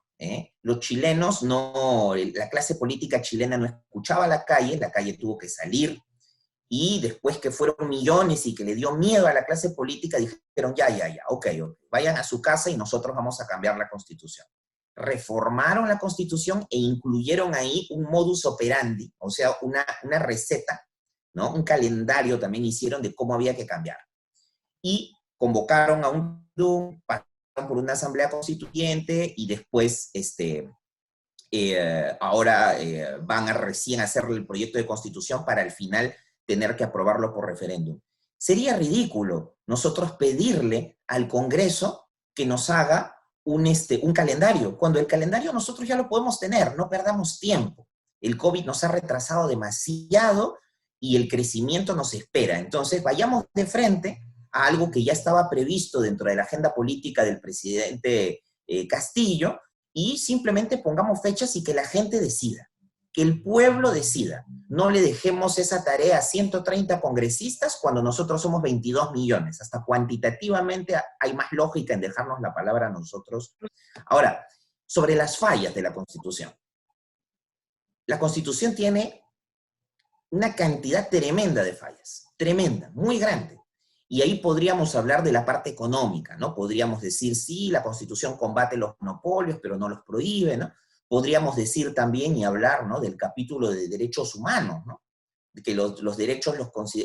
Los chilenos la clase política chilena no escuchaba la calle tuvo que salir, y después que fueron millones y que le dio miedo a la clase política, dijeron ya, ok, vayan a su casa y nosotros vamos a cambiar la Constitución. Reformaron la Constitución e incluyeron ahí un modus operandi, o sea, una receta, ¿no? Un calendario también hicieron de cómo había que cambiar. Y convocaron a un por una asamblea constituyente y después ahora van a recién hacerle el proyecto de constitución para al final tener que aprobarlo por referéndum. Sería ridículo nosotros pedirle al Congreso que nos haga un calendario, cuando el calendario nosotros ya lo podemos tener, no perdamos tiempo. El COVID nos ha retrasado demasiado y el crecimiento nos espera. Entonces vayamos de frente a algo que ya estaba previsto dentro de la agenda política del presidente Castillo, y simplemente pongamos fechas y que la gente decida, que el pueblo decida. No le dejemos esa tarea a 130 congresistas cuando nosotros somos 22 millones. Hasta cuantitativamente hay más lógica en dejarnos la palabra a nosotros. Ahora, sobre las fallas de la Constitución. La Constitución tiene una cantidad tremenda de fallas, tremenda, muy grande. Y ahí podríamos hablar de la parte económica, ¿no? Podríamos decir, sí, la Constitución combate los monopolios, pero no los prohíbe, ¿no? Podríamos decir también y hablar, ¿no?, del capítulo de derechos humanos, ¿no? De que los derechos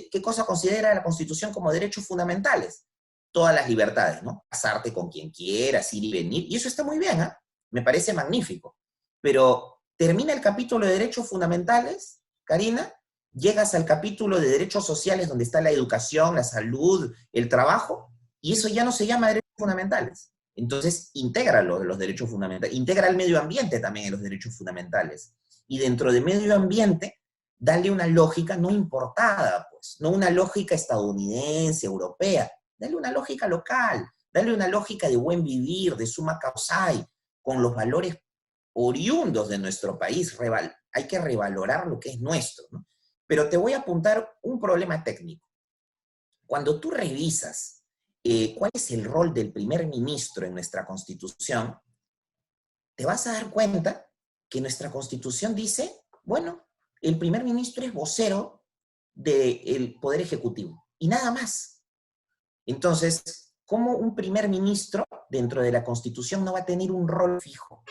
¿Qué cosa considera la Constitución como derechos fundamentales? Todas las libertades, ¿no? Casarte con quien quieras, ir y venir, y eso está muy bien, ¿eh? Me parece magnífico. Pero termina el capítulo de derechos fundamentales, Karina, llegas al capítulo de derechos sociales donde está la educación, la salud, el trabajo, y eso ya no se llama derechos fundamentales. Entonces, integra los derechos fundamentales, integra el medio ambiente también en los derechos fundamentales. Y dentro de medio ambiente, dale una lógica no importada, pues, no una lógica estadounidense, europea, dale una lógica local, dale una lógica de buen vivir, de summa causai, con los valores oriundos de nuestro país. Hay que revalorar lo que es nuestro, ¿no? Pero te voy a apuntar un problema técnico. Cuando tú revisas cuál es el rol del primer ministro en nuestra Constitución, te vas a dar cuenta que nuestra Constitución dice, bueno, el primer ministro es vocero del Poder Ejecutivo y nada más. Entonces, ¿cómo un primer ministro dentro de la Constitución no va a tener un rol fijo?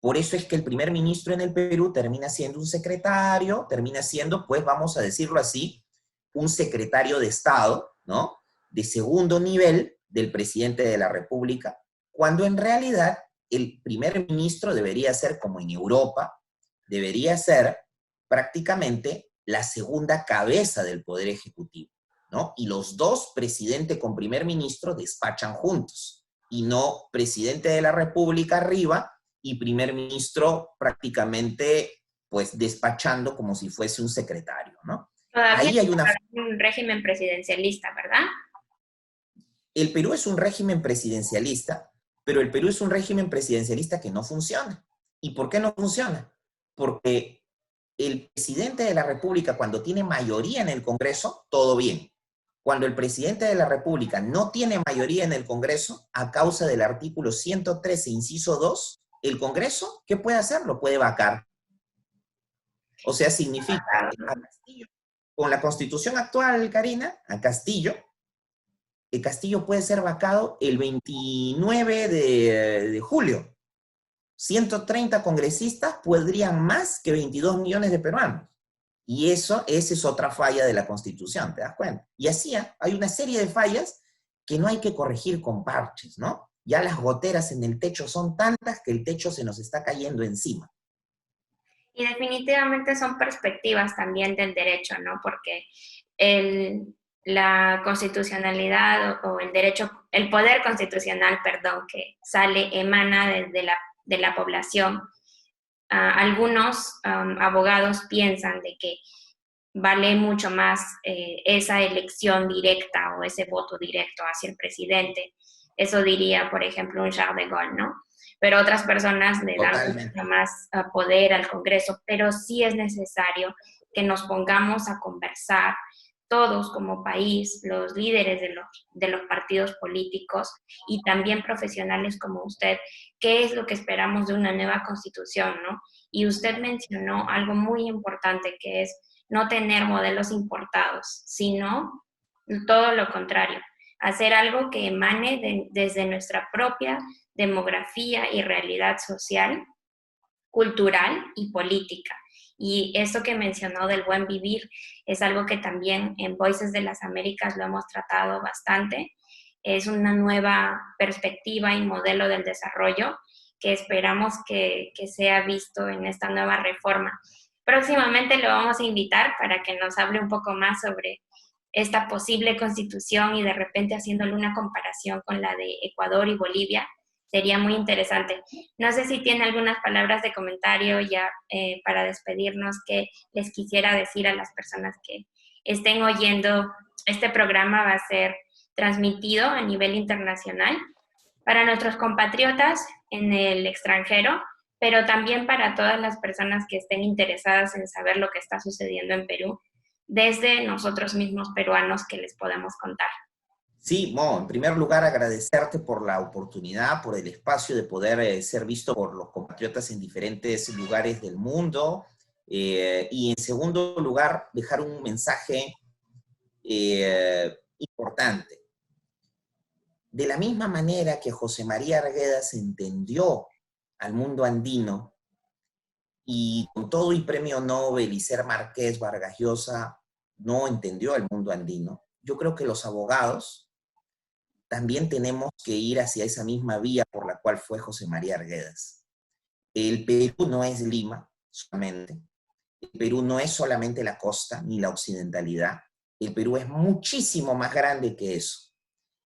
Por eso es que el primer ministro en el Perú termina siendo un secretario, termina siendo, pues vamos a decirlo así, un secretario de Estado, ¿no? De segundo nivel del presidente de la República, cuando en realidad el primer ministro debería ser, como en Europa, debería ser prácticamente la segunda cabeza del Poder Ejecutivo, ¿no? Y los dos, presidente con primer ministro, despachan juntos, y no presidente de la República arriba y primer ministro prácticamente, pues, despachando como si fuese un secretario, ¿no? Todavía Ahí hay una... un régimen presidencialista, ¿verdad? El Perú es un régimen presidencialista, pero el Perú es un régimen presidencialista que no funciona. ¿Y por qué no funciona? Porque el presidente de la República, cuando tiene mayoría en el Congreso, todo bien. Cuando el presidente de la República no tiene mayoría en el Congreso, a causa del artículo 113, inciso 2, el Congreso, ¿qué puede hacer? Lo puede vacar. O sea, significa que a Castillo, con la Constitución actual, Karina, a Castillo, el Castillo puede ser vacado el 29 de julio. 130 congresistas podrían más que 22 millones de peruanos. Y esa es otra falla de la Constitución, ¿te das cuenta? Y así hay una serie de fallas que no hay que corregir con parches, ¿no? Ya las goteras en el techo son tantas que el techo se nos está cayendo encima. Y definitivamente son perspectivas también del derecho, ¿no? Porque la constitucionalidad o el derecho, el poder constitucional, perdón, que emana de la población. Algunos abogados piensan de que vale mucho más esa elección directa o ese voto directo hacia el presidente. Eso diría, por ejemplo, un Charles de Gaulle, ¿no? Pero otras personas le dan mucho más poder al Congreso, pero sí es necesario que nos pongamos a conversar todos como país, los líderes de los partidos políticos y también profesionales como usted, qué es lo que esperamos de una nueva constitución, ¿no? Y usted mencionó algo muy importante, que es no tener modelos importados, sino todo lo contrario, hacer algo que emane desde nuestra propia demografía y realidad social, cultural y política. Y esto que mencionó del buen vivir es algo que también en Voices de las Américas lo hemos tratado bastante. Es una nueva perspectiva y modelo del desarrollo que esperamos que sea visto en esta nueva reforma. Próximamente lo vamos a invitar para que nos hable un poco más sobre esta posible constitución y de repente haciéndole una comparación con la de Ecuador y Bolivia. Sería muy interesante. No sé si tiene algunas palabras de comentario ya para despedirnos que les quisiera decir a las personas que estén oyendo. Este programa va a ser transmitido a nivel internacional para nuestros compatriotas en el extranjero, pero también para todas las personas que estén interesadas en saber lo que está sucediendo en Perú, desde nosotros mismos peruanos que les podemos contar. Sí, Mo, en primer lugar agradecerte por la oportunidad, por el espacio de poder ser visto por los compatriotas en diferentes lugares del mundo, y en segundo lugar dejar un mensaje importante. De la misma manera que José María Arguedas entendió al mundo andino y con todo y premio Nobel y ser Marqués Vargas Llosa no entendió el mundo andino, yo creo que los abogados también tenemos que ir hacia esa misma vía por la cual fue José María Arguedas. El Perú no es Lima solamente, el Perú no es solamente la costa ni la occidentalidad, el Perú es muchísimo más grande que eso.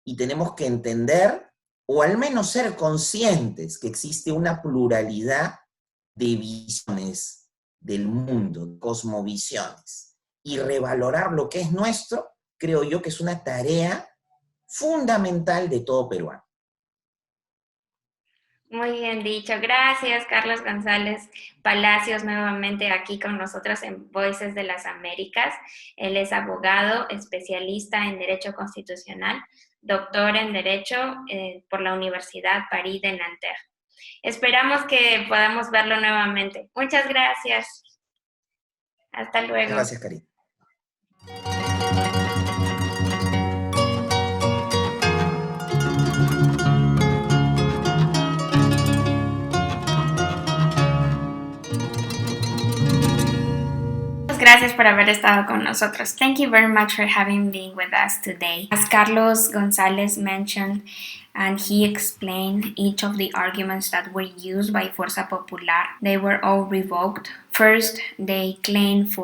Y tenemos que entender, o al menos ser conscientes, que existe una pluralidad de visiones del mundo, cosmovisiones. Y revalorar lo que es nuestro, creo yo que es una tarea fundamental de todo peruano. Muy bien dicho. Gracias, Carlos González Palacios, nuevamente aquí con nosotros en Voices de las Américas. Él es abogado, especialista en Derecho Constitucional, doctor en Derecho por la Universidad Paris de Nanterre. Esperamos que podamos verlo nuevamente. Muchas gracias. Hasta luego. Gracias, Karina. Gracias por haber estado con nosotros. Thank you very much for having been with us today. As Carlos González mentioned, and he explained each of the arguments that were used by Fuerza Popular, they were all revoked. First, they claimed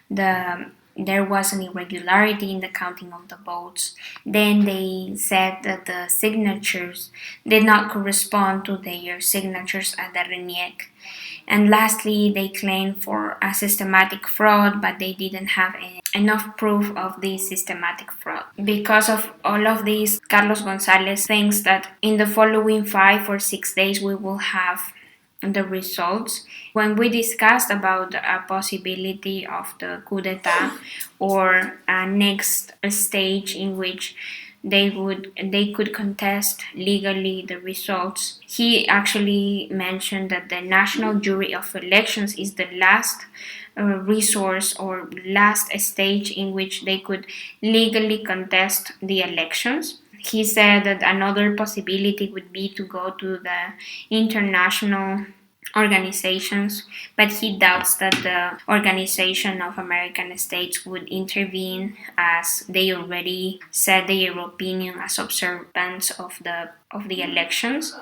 there was an irregularity in the counting of the votes. Then they said that the signatures did not correspond to their signatures at the RENIEC. And lastly, they claimed for a systematic fraud, but they didn't have enough proof of this systematic fraud. Because of all of this, Carlos González thinks that in the following 5 or 6 days we will have the results. When we discussed about a possibility of the coup d'etat or a next stage in which they could contest legally the results, he actually mentioned that the National Jury of Elections is the last resource or last stage in which they could legally contest the elections. He said that another possibility would be to go to the international organizations, but he doubts that the Organization of American States would intervene, as they already said their opinion as observants of the elections.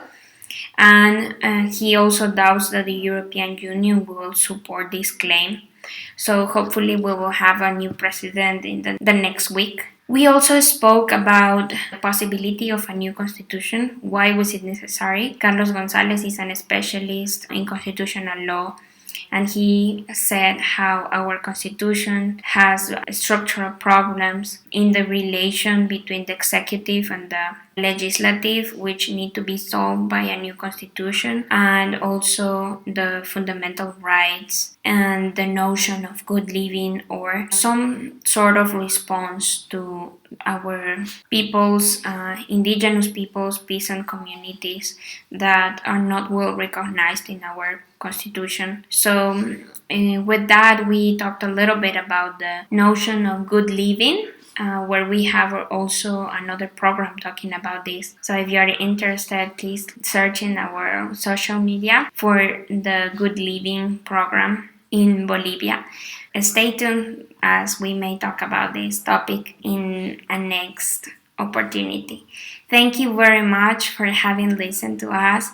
And he also doubts that the European Union will support this claim. So hopefully we will have a new president in the next week. We also spoke about the possibility of a new constitution. Why was it necessary? Carlos González is a specialist in constitutional law, and he said how our constitution has structural problems in the relation between the executive and the legislative, which need to be solved by a new constitution, and also the fundamental rights and the notion of good living, or some sort of response to our people's, indigenous peoples, peasant communities that are not well recognized in our constitution. So with that, we talked a little bit about the notion of good living, where we have also another program talking about this. So if you are interested, please search in our social media for the Good Living program in Bolivia. Stay tuned as we may talk about this topic in a next opportunity. Thank you very much for having listened to us.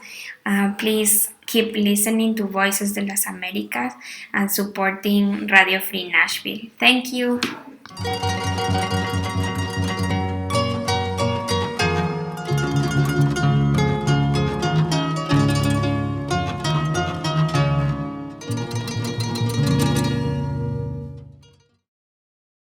Please keep listening to Voices de las Américas and supporting Radio Free Nashville. Thank you.